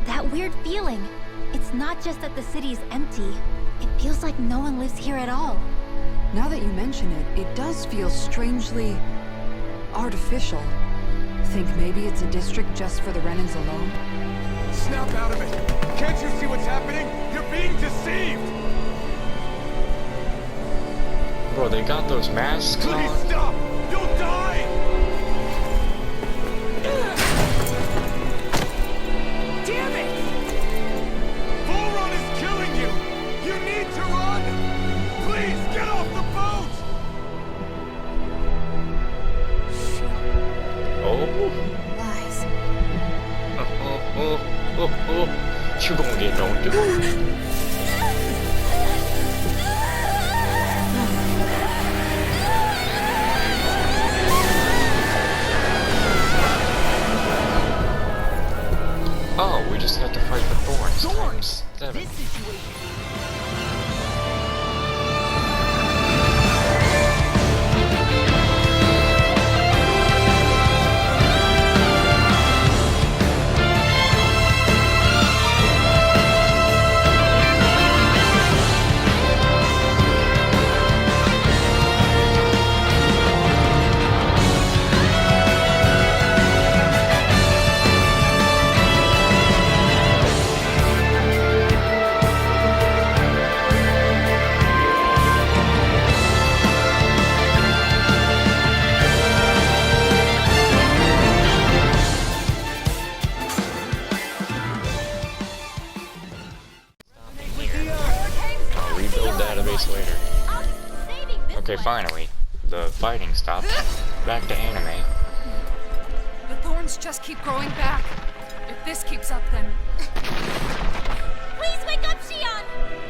That weird feeling. It's not just that the city's empty. It feels like no one lives here at all. Now that you mention it, it does feel strangely artificial. Think maybe it's a district just for the Renans alone? Snap out of it! Can't you see what's happening? You're being deceived! Bro, they got those masks on. Please stop! You'll die! Damn it! Bull Run is killing you! You need to run! Please, get off the boat! Oh. Lies. You gonna get don't do it. Oh, we just have to fight the thorns. Times 7. This situation. Okay, finally. The fighting stopped. Back to anime. The thorns just keep growing back. If this keeps up, then... Please wake up, Shionne!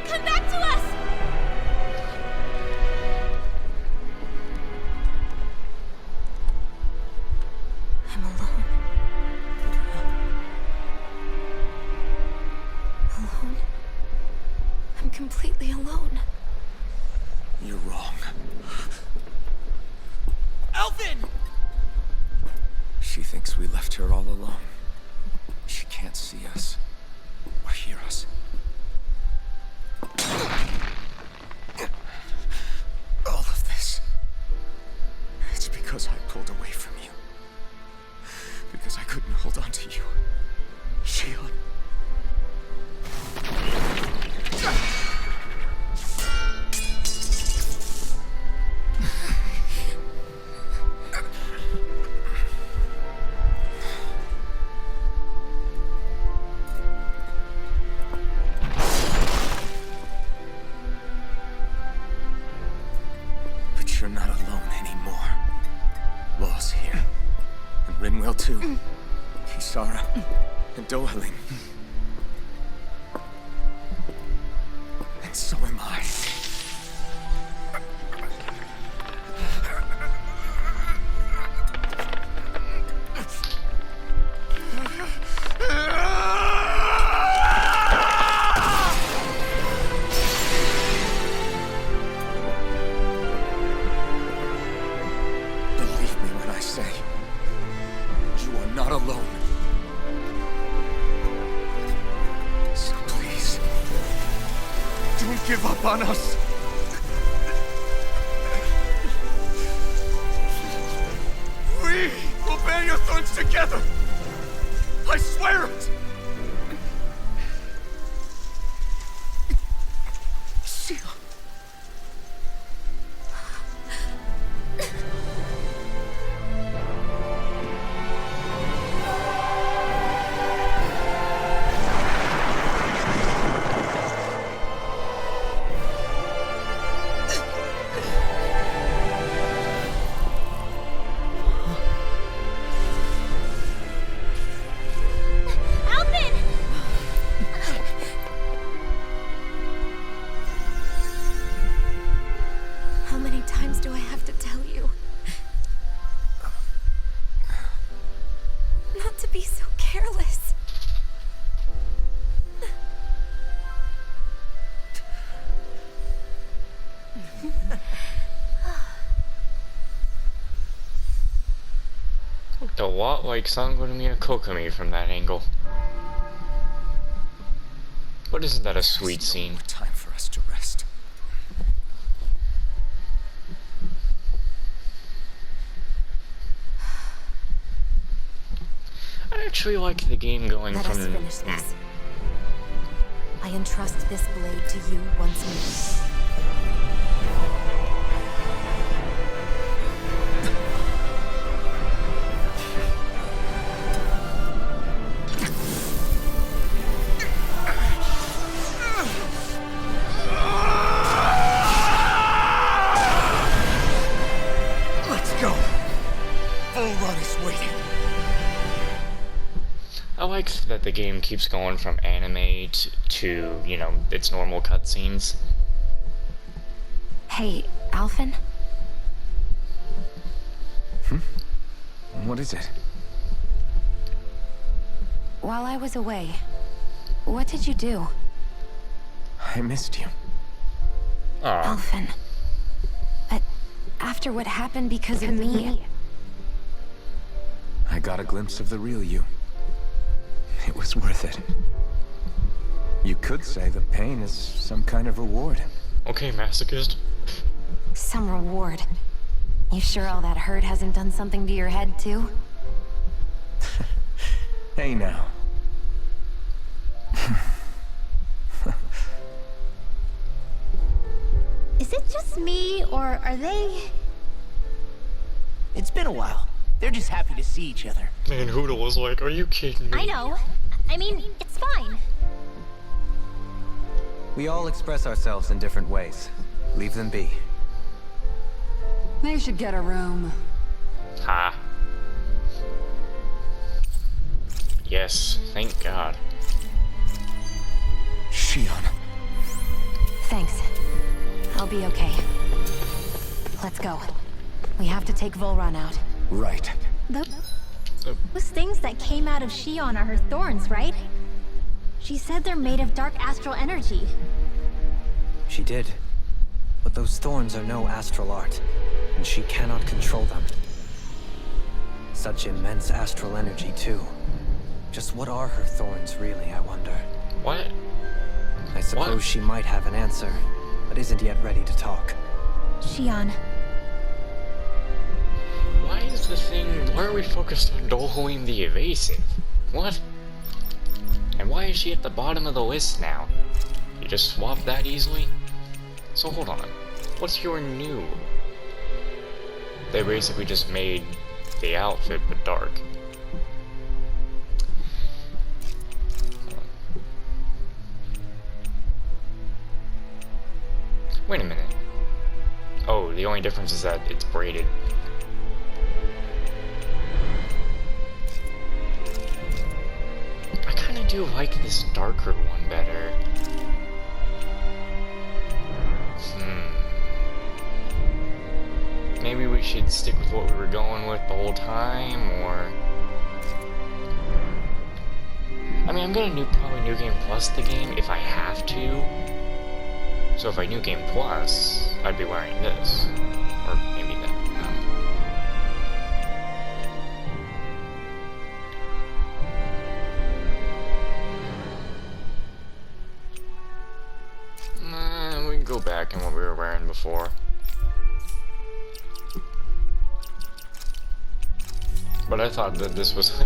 Come back to us! I'm alone. Alone? I'm completely alone. You're wrong. Elfin! She thinks we left her all alone. She can't see us or hear us. All of this. It's because I pulled away from you. Because I couldn't hold on to you. Shionne. But you're not alone anymore. Law's here. And Rinwell too. Kisara. And Dohaling. And so am I. Believe me when I say, you are not alone. So please, don't give up on us. We will bear your thorns together. I swear it. Shionne. Alvin! looked a lot like Sangorumi Kokumi from that angle. But isn't that a sweet scene? There's no more time for us to rest. I actually like the game going Let from... us finish this. I entrust this blade to you once more. Let's go! Full run is waiting. I like that the game keeps going from anime to, you know, its normal cutscenes. Hey, Alphen? What is it? While I was away, what did you do? I missed you. Aw, Alphen. But after what happened because of me... I got a glimpse of the real you. It was worth it. You could say the pain is some kind of reward. okay, masochist. Some reward. You sure all that hurt hasn't done something to your head, too? Hey now. Is it just me, or are they... It's been a while. They're just happy to see each other. Man, Hoodle was like, are you kidding me? I know. I mean, it's fine. We all express ourselves in different ways. Leave them be. They should get a room. Ha. Yes, thank God. Shionne. Thanks. I'll be okay. Let's go. We have to take Volron out. Right. Those things that came out of Shionne are her thorns, right? She said they're made of dark astral energy. She did. But those thorns are no astral art, and she cannot control them. Such immense astral energy, too. Just what are her thorns, really, I wonder? What? I suppose What? she might have an answer, but isn't yet ready to talk. Shionne. Why is the thing... Why are we focused on Dolhoim the Evasive? What? And why is she at the bottom of the list now? You just swap that easily? So hold on. What's your new? They basically just made the outfit but dark. Wait a minute. Oh, the only difference is that it's braided. I kinda do like this darker one better. Maybe we should stick with what we were going with the whole time, or... I mean, I'm gonna probably New Game Plus the game if I have to. So if I New Game Plus, I'd be wearing this. Or maybe that. We can go back in what we were wearing before. But I thought that this was...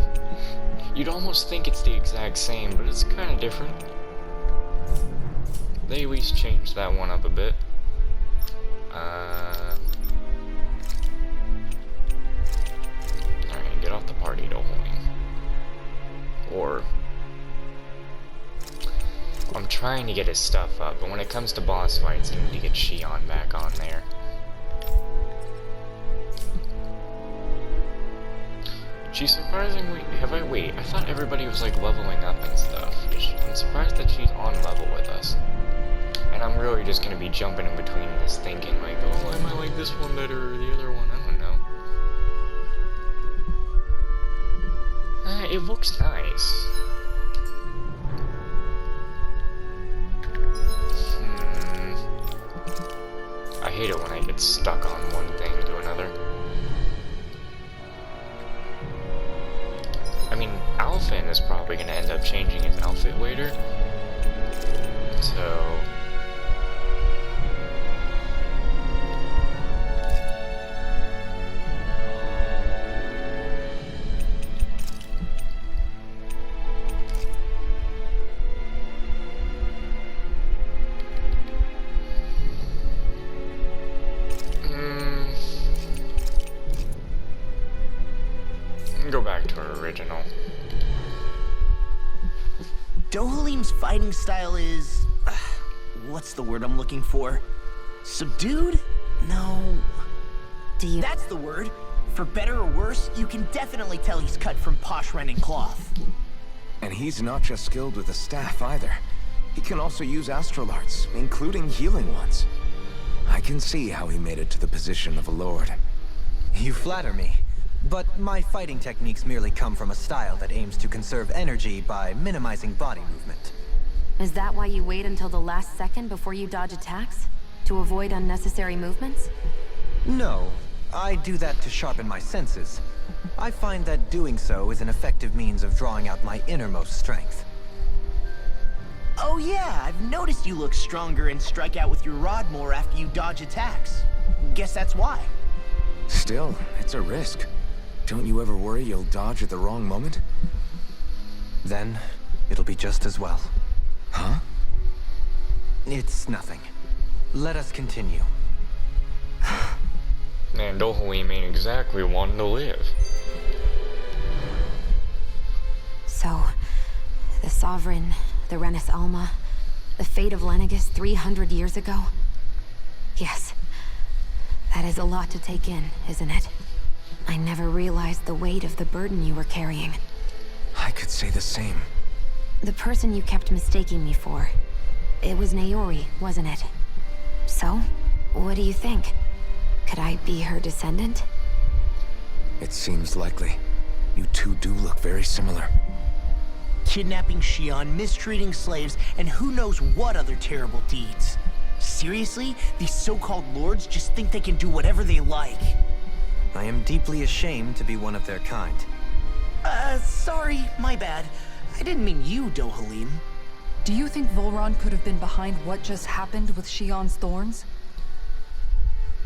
You'd almost think it's the exact same, but it's kind of different. They at least changed that one up a bit. Alright, get off the party, Dolhoim. Or... I'm trying to get his stuff up, but when it comes to boss fights, I need to get Shionne back on there. She's surprisingly... Wait, I thought everybody was like leveling up and stuff. I'm surprised that she's on level with us. And I'm really just gonna be jumping in between this thinking like, oh, I might like this one better or the other one, I don't know. It looks nice. I hate it when I get stuck on one thing to another. probably gonna end up changing his outfit later. So... go back to our original. Dohalim's fighting style is... what's the word I'm looking for? Subdued? No. Do you... That's the word. For better or worse, you can definitely tell he's cut from posh Renin cloth. And he's not just skilled with the staff either. He can also use astral arts, including healing ones. I can see how he made it to the position of a lord. You flatter me. But my fighting techniques merely come from a style that aims to conserve energy by minimizing body movement. Is that why you wait until the last second before you dodge attacks? To avoid unnecessary movements? No, I do that to sharpen my senses. I find that doing so is an effective means of drawing out my innermost strength. Oh yeah, I've noticed you look stronger and strike out with your rod more after you dodge attacks. Guess that's why. Still, it's a risk. Don't you ever worry you'll dodge at the wrong moment? Then, it'll be just as well. Huh? It's nothing. Let us continue. Man, Dohalim ain't exactly wanting to live. So, the Sovereign, the Renis Alma, the fate of Lenegis 300 years ago? Yes. That is a lot to take in, isn't it? I never realized the weight of the burden you were carrying. I could say the same. The person you kept mistaking me for, it was Naori, wasn't it? So, what do you think? Could I be her descendant? It seems likely. You two do look very similar. Kidnapping Shionne, mistreating slaves, and who knows what other terrible deeds. Seriously? These so-called lords just think they can do whatever they like. I am deeply ashamed to be one of their kind. Sorry, my bad. I didn't mean you, Dohalim. Do you think Volron could have been behind what just happened with Shionne's thorns?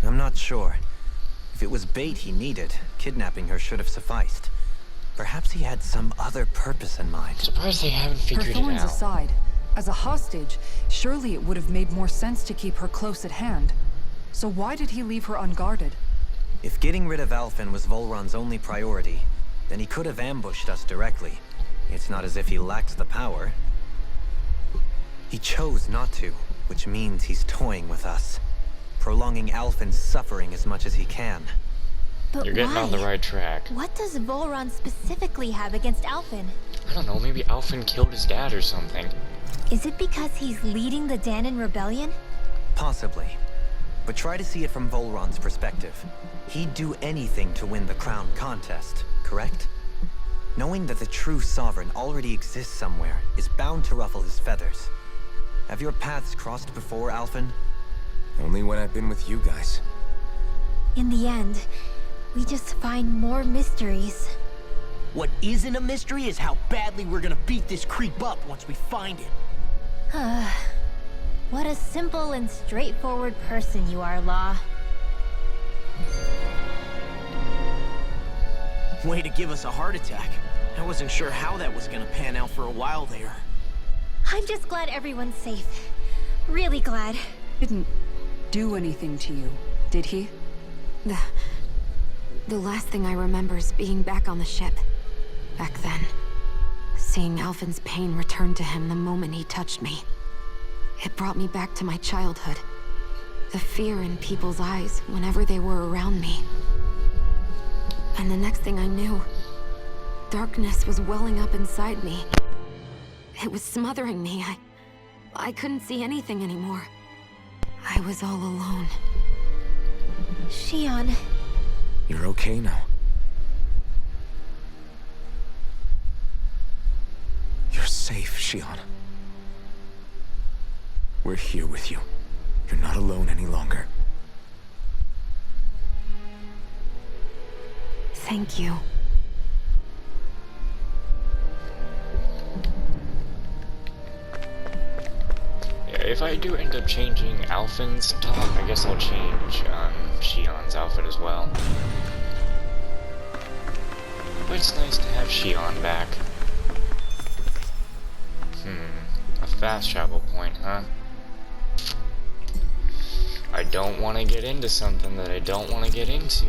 I'm not sure. If it was bait he needed, kidnapping her should have sufficed. Perhaps he had some other purpose in mind. Surprised they haven't Her figured it thorns out. aside, as a hostage, surely it would have made more sense to keep her close at hand. So why did he leave her unguarded? If getting rid of Alphen was Volron's only priority, then he could have ambushed us directly. It's not as if he lacked the power. He chose not to, which means he's toying with us, prolonging Alphen's suffering as much as he can. But You're getting why? on the right track. What does Volron specifically have against Alphen? I don't know, maybe Alphen killed his dad or something. Is it because he's leading the Danon rebellion? Possibly. But try to see it from Volron's perspective. He'd do anything to win the crown contest, correct? Knowing that the true sovereign already exists somewhere is bound to ruffle his feathers. Have your paths crossed before, Alphen? Only when I've been with you guys. In the end, we just find more mysteries. What isn't a mystery is how badly we're gonna beat this creep up once we find him. What a simple and straightforward person you are, Law. Way to give us a heart attack. I wasn't sure how that was gonna pan out for a while there. I'm just glad everyone's safe. Really glad. Didn't do anything to you, did he? The last thing I remember is being back on the ship. Back then. Seeing Alphen's pain return to him the moment he touched me. It brought me back to my childhood. The fear in people's eyes whenever they were around me. And the next thing I knew, darkness was welling up inside me. It was smothering me. I couldn't see anything anymore. I was all alone. Shionne. You're okay now. You're safe, Shionne. We're here with you. You're not alone any longer. Thank you. If I do end up changing Alphen's top, I guess I'll change Shionne's outfit as well. But it's nice to have Shionne back. A fast travel point, huh? I don't want to get into something that I don't want to get into.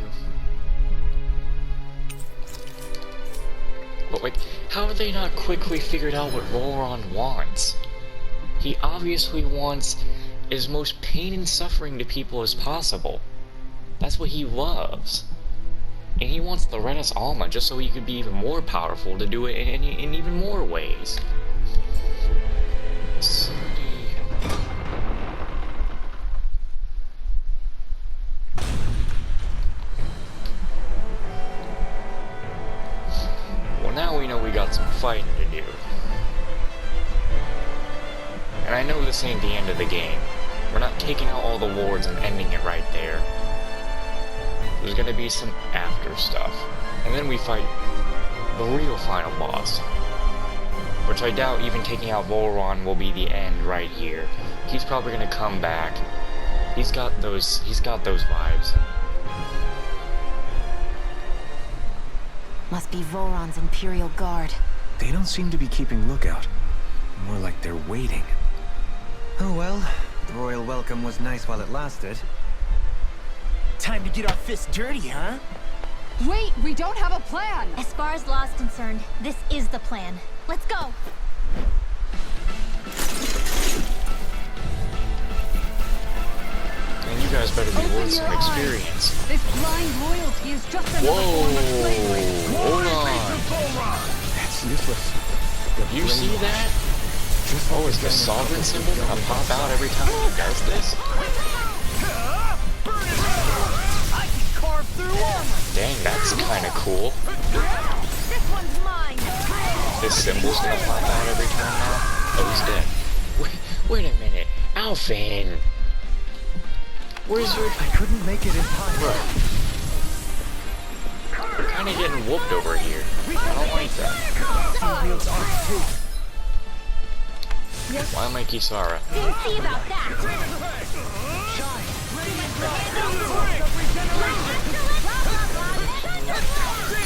But like, how have they not quickly figured out what Voron wants? He obviously wants as most pain and suffering to people as possible. That's what he loves. And he wants the Renis Alma just so he could be even more powerful to do it in even more ways. Well, now we know we got some fighting to do. And I know this ain't the end of the game. We're not taking out all the wards and ending it right there. There's gonna be some after stuff. And then we fight the real final boss. Which I doubt even taking out Voron will be the end right here. He's probably gonna come back. He's got those vibes. Must be Voron's Imperial Guard. They don't seem to be keeping lookout. More like they're waiting. Oh well, the royal welcome was nice while it lasted. Time to get our fists dirty, huh? Wait, we don't have a plan! As far as law's concerned, this is the plan. Let's go! And you guys better be worth some experience. This blind loyalty is just another form of slavery. Hold on. That's useless. You see that? Oh, is the sovereign symbol gonna pop out every time he does this? I can carve through armor. Dang, that's kinda cool. This one's mine! This symbol's gonna pop out every time now? Oh, he's dead. Wait a minute. Alphen! Where's your... I couldn't make it in time. Bro. We're kinda getting whooped over here. I don't like that. Why am I Kisara? Didn't see about that!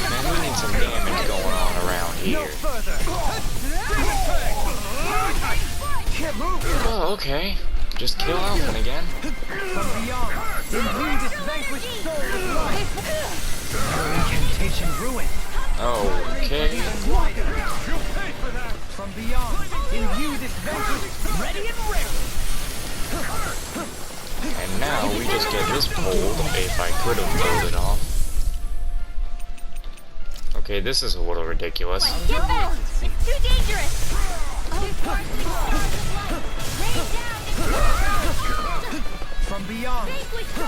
Man, we need some damage going on around here. Oh, okay. Just kill Alphen again. From beyond, imbue this vanquished soul with life. Her incantation ruined. Okay. From beyond, imbue this vanquished, ready and ready. And now we just get this pulled, if I could have pulled it off. Okay, this is a little ridiculous. Get back! It's too dangerous! From beyond.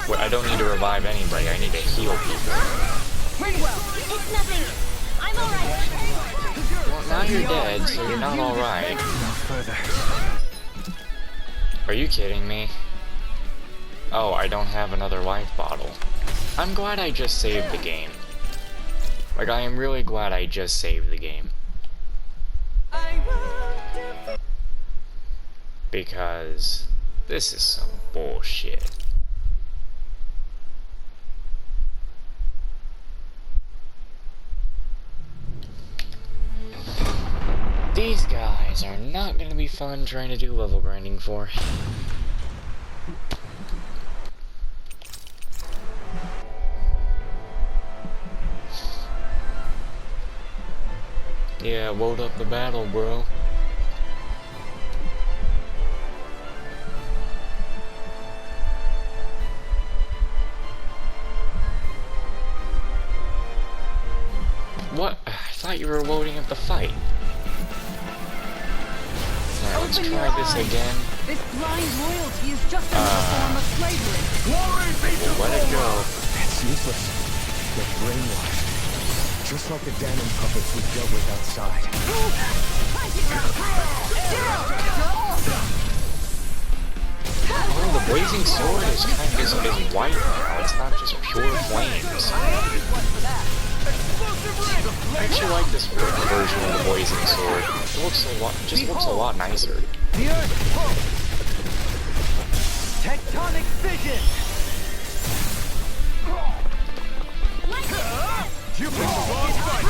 Wait, I don't need to revive anybody, I need to heal people. It's nothing! I'm alright! Well, now you're dead, so you're not alright. No further. Are you kidding me? Oh, I don't have another life bottle. I'm glad I just saved the game. Like, I am really glad I just saved the game. Because this is some bullshit. These guys are not gonna be fun trying to do level grinding for. Yeah, load up the battle, bro. What? I thought you were loading up the fight. Alright, let's try this again. This blind loyalty is just another form of slavery. We'll let it go. That's useless. They're brainwashed. Just like the Danon puppets we dealt with outside. Oh, the blazing sword is white now. It's not just pure flames. I actually like this version of the blazing sword. It looks a lot nicer. The earth pulse. Tectonic fission! You picked the wrong fight!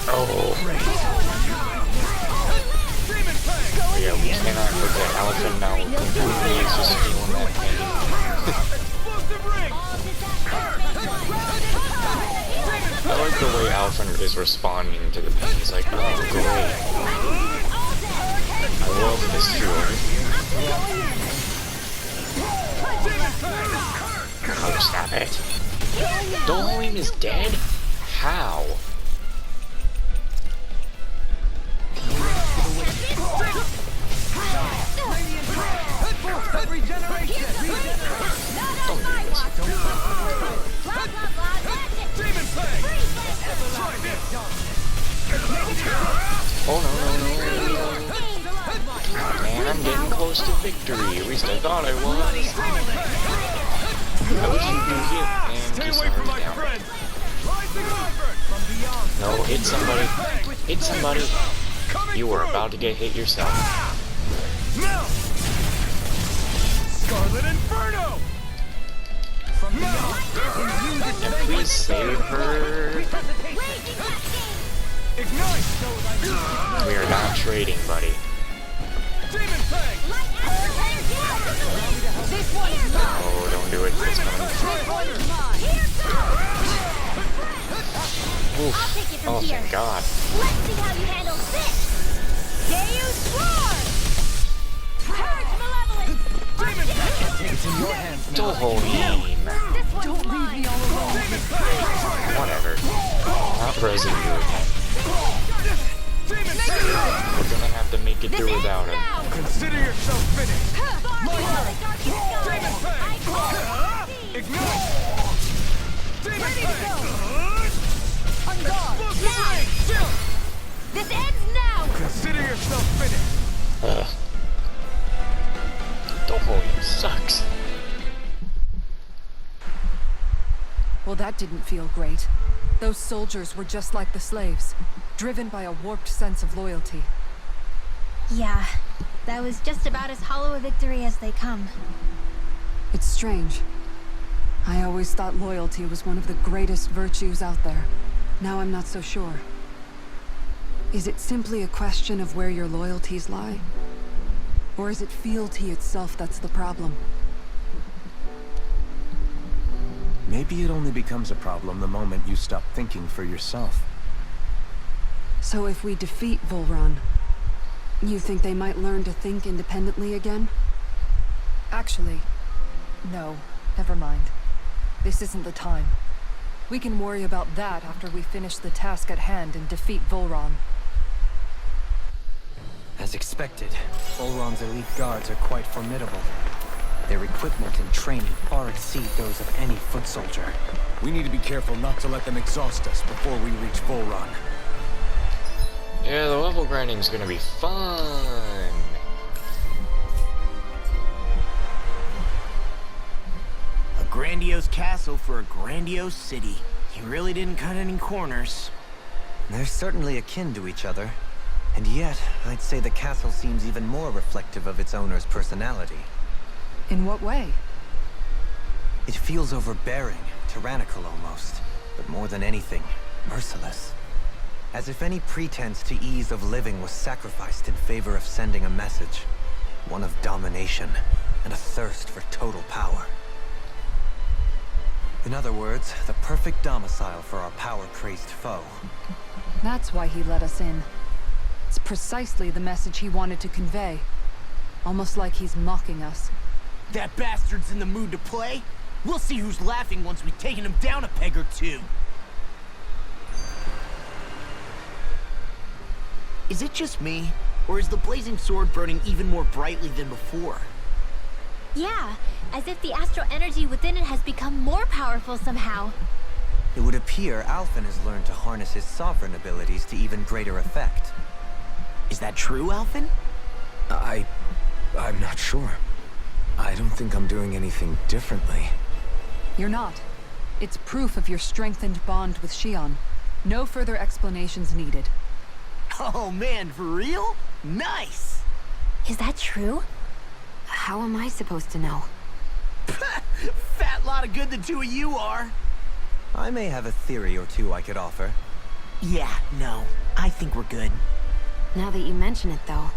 Oh. Yeah, we cannot forget Elephant now completely is just feeling that pain. I like the way Alphen is responding to the pain. He's like, oh great. I love this feeling. Oh, stop it. Dolheim is dead? How? Don't do this. Oh no. Man, I'm getting close to victory. At least I thought I was. I wish you could hit and just down. No, hit somebody. Hit somebody. You were about to get hit yourself. Scarlet Inferno! And please save her. We are not trading, buddy. Oh, don't do it. It's coming. Oof. Oh, thank God. Let's see how you handle this! Deus Roar! Purge Malevolence! It's in your hands now. Dolheim. This one's mine! Whatever. Not present you again. We're gonna have to make it through without him. Consider yourself finished. Ignite! Ready to go! On guard! Now! This ends now! Consider yourself finished. Ugh. Dolheim sucks. Well, that didn't feel great. Those soldiers were just like the slaves, driven by a warped sense of loyalty. Yeah, that was just about as hollow a victory as they come. It's strange. I always thought loyalty was one of the greatest virtues out there. Now I'm not so sure. Is it simply a question of where your loyalties lie? Or is it fealty itself that's the problem? Maybe it only becomes a problem the moment you stop thinking for yourself. So if we defeat Volron, you think they might learn to think independently again? Actually, no. Never mind. This isn't the time. We can worry about that after we finish the task at hand and defeat Volron. As expected, Volron's elite guards are quite formidable. Their equipment and training far exceed those of any foot soldier. We need to be careful not to let them exhaust us before we reach Volron. Yeah, the level grinding's gonna be fun. A grandiose castle for a grandiose city. You really didn't cut any corners. They're certainly akin to each other. And yet, I'd say the castle seems even more reflective of its owner's personality. In what way? It feels overbearing, tyrannical almost, but more than anything, merciless. As if any pretense to ease of living was sacrificed in favor of sending a message. One of domination, and a thirst for total power. In other words, the perfect domicile for our power-crazed foe. That's why he let us in. It's precisely the message he wanted to convey. Almost like he's mocking us. That bastard's in the mood to play? We'll see who's laughing once we've taken him down a peg or two. Is it just me? Or is the blazing sword burning even more brightly than before? Yeah, as if the astral energy within it has become more powerful somehow. It would appear Alphen has learned to harness his sovereign abilities to even greater effect. Is that true, Alphen? I'm not sure. I don't think I'm doing anything differently. You're not. It's proof of your strengthened bond with Shionne. No further explanations needed. Oh man, for real? Nice! Is that true? How am I supposed to know? Fat lot of good the two of you are. I may have a theory or two I could offer. Yeah, no. I think we're good. Now that you mention it, though,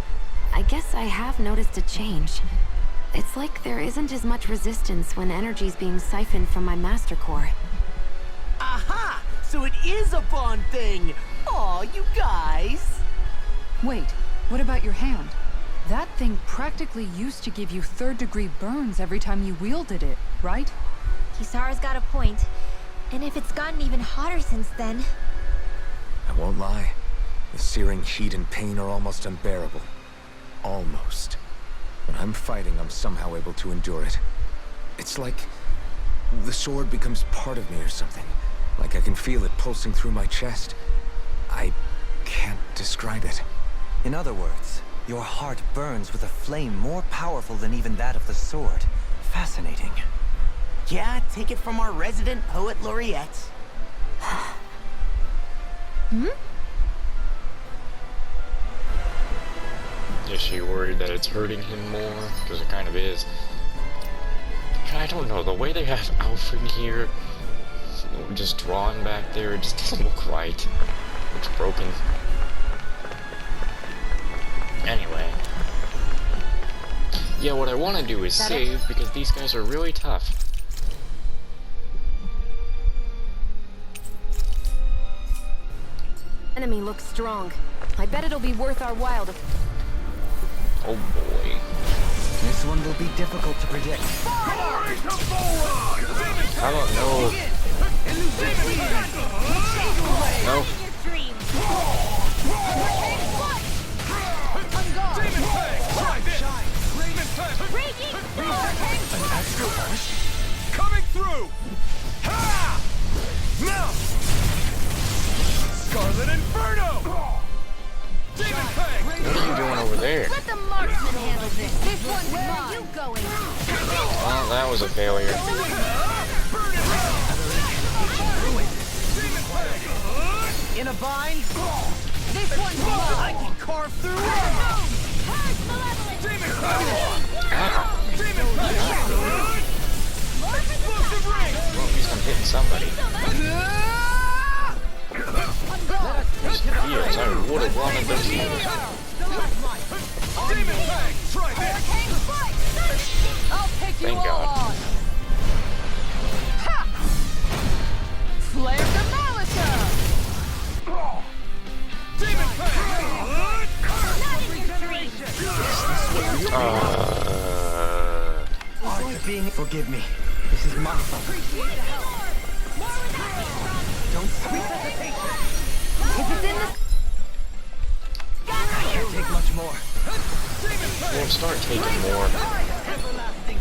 I guess I have noticed a change. It's like there isn't as much resistance when energy's being siphoned from my master core. Aha! So it is a Bond thing! Aw, you guys! Wait, what about your hand? That thing practically used to give you third-degree burns every time you wielded it, right? Kisara's got a point. And if it's gotten even hotter since then... I won't lie. The searing heat and pain are almost unbearable. Almost. When I'm fighting, I'm somehow able to endure it. It's like the sword becomes part of me or something. Like I can feel it pulsing through my chest. I can't describe it. In other words, your heart burns with a flame more powerful than even that of the sword. Fascinating. Yeah, take it from our resident poet laureate. Is she worried that it's hurting him more? Because it kind of is. I don't know, the way they have Alfred here, just drawn back there, it just doesn't look right. Looks broken. Anyway. Yeah, what I want to do is save, because these guys are really tough. Enemy looks strong. I bet it'll be worth our while to... Oh boy. This one will be difficult to predict. I don't know. No. Coming through! Ha! Now! Scarlet Inferno! Demon Fang! What are you doing over there? Let the marksman handle this. This one's mine. Where are you going? Well, that was a failure. In a bind? This one's mine. I can carve through it! Purge malevolence. Demon Fang! Ah. Demon Fang! Explosive ring! Well, at least I'm hitting somebody. Those heels, I would have wanted those heels. Demon Fang! Try this! I'll take you Thank all God. on! Ha! Flare the Malika! Demon Fang! Not in your dreams. Forgive me. This is my fault. Don't If it's in the... I can't take much more. We'll start taking more.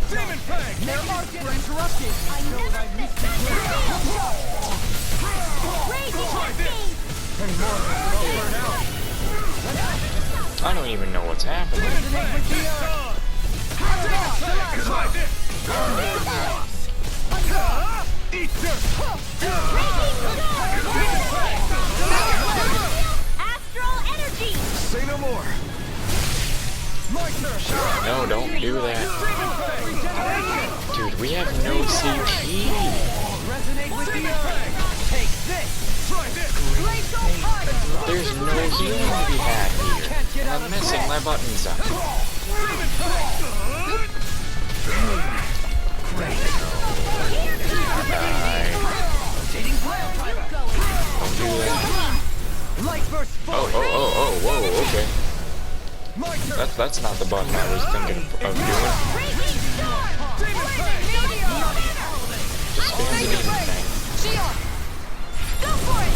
Demon Fang! Their arts were interrupted. I never said Raging I don't even know what's happening. Astral energy! Say no more! No, don't do that. Dude, we have no CP. There's no healing to be had here. I'm messing my buttons up. Don't do that. Oh, whoa, okay. That's not the button I was thinking of doing. Just spam the demon thing. Shionne! Go for it!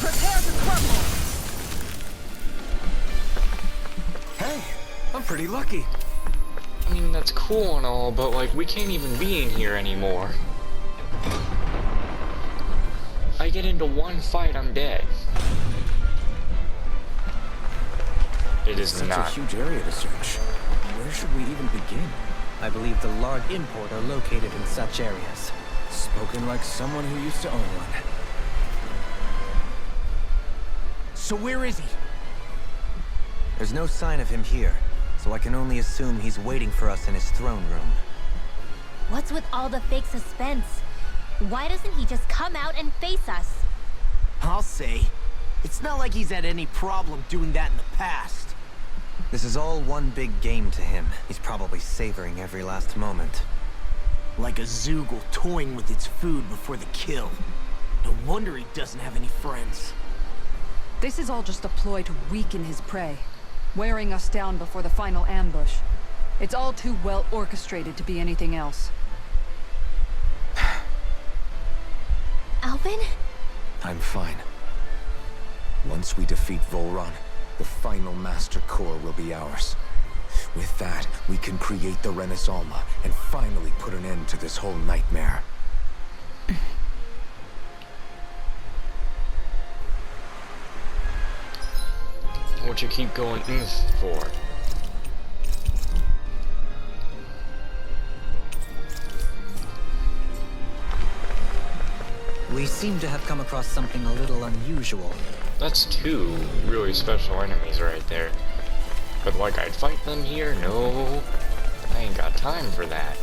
Prepare to crumble! Hey, I'm pretty lucky. I mean, that's cool and all, but like, we can't even be in here anymore. I get into one fight, I'm dead. It is Such not. a huge area to search. Where should we even begin? I believe the Lard Import are located in such areas. Spoken like someone who used to own one. So where is he? There's no sign of him here, so I can only assume he's waiting for us in his throne room. What's with all the fake suspense? Why doesn't he just come out and face us? I'll say, it's not like he's had any problem doing that in the past. This is all one big game to him. He's probably savoring every last moment. Like a Zoogle toying with its food before the kill. No wonder he doesn't have any friends. This is all just a ploy to weaken his prey, wearing us down before the final ambush. It's all too well orchestrated to be anything else. Alvin? I'm fine. Once we defeat Volron, the final Master Core will be ours. With that, we can create the Renaissance and finally put an end to this whole nightmare. What you keep going for? We seem to have come across something a little unusual. That's two really special enemies right there. But like I'd fight them here? No. I ain't got time for that.